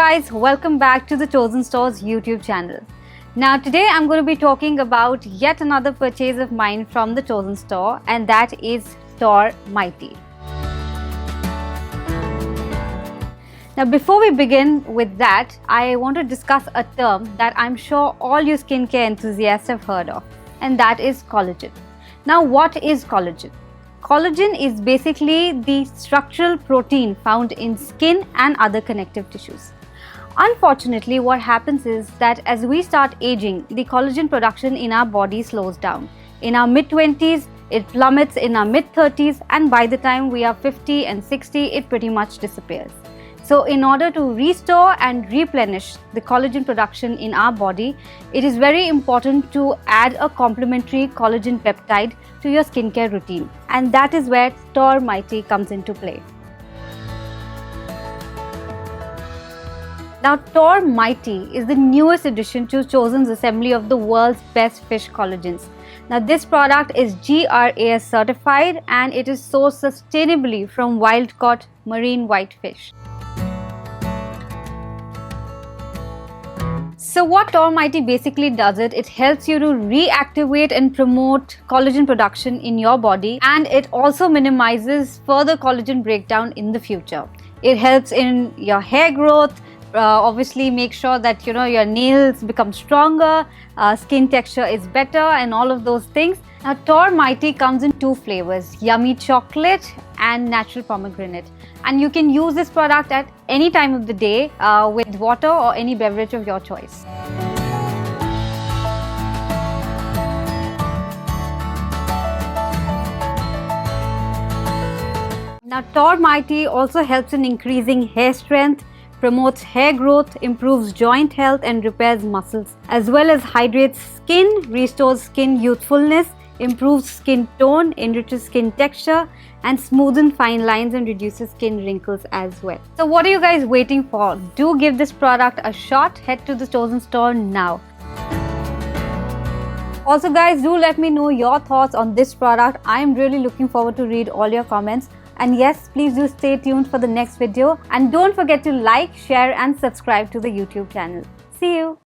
guys, welcome back to the Chosen Store's YouTube channel. Now today I'm going to be talking about yet another purchase of mine from the Chosen Store, and that is TOR Mighty. Now before we begin with that, I want to discuss a term that I'm sure all you skincare enthusiasts have heard of, and that is collagen. Now what is collagen? Collagen is basically the structural protein found in skin and other connective tissues. Unfortunately, what happens is that as we start aging, the collagen production in our body slows down. In our mid-20s, it plummets in our mid-30s, and by the time we are 50 and 60, it pretty much disappears. So in order to restore and replenish the collagen production in our body, it is very important to add a complementary collagen peptide to your skincare routine. And that is where TOR Mighty comes into play. Now TOR Mighty is the newest addition to Chosen's assembly of the world's best fish collagens. Now this product is GRAS certified and it is sourced sustainably from wild-caught marine white fish. So what TOR Mighty basically does it helps you to reactivate and promote collagen production in your body, and it also minimizes further collagen breakdown in the future. It helps in your hair growth, obviously make sure that your nails become stronger, skin texture is better and all of those things. Now TOR Mighty comes in two flavors, yummy chocolate and natural pomegranate, and you can use this product at any time of the day with water or any beverage of your choice. Now TOR Mighty also helps in increasing hair strength, promotes hair growth, improves joint health and repairs muscles, as well as hydrates skin, restores skin youthfulness, improves skin tone, enriches skin texture, and smoothens fine lines and reduces skin wrinkles as well. So what are you guys waiting for? Do give this product a shot. Head to the Chosen Store now. Also guys, do let me know your thoughts on this product. I am really looking forward to read all your comments. And yes, please do stay tuned for the next video. And don't forget to like, share and subscribe to the YouTube channel. See you.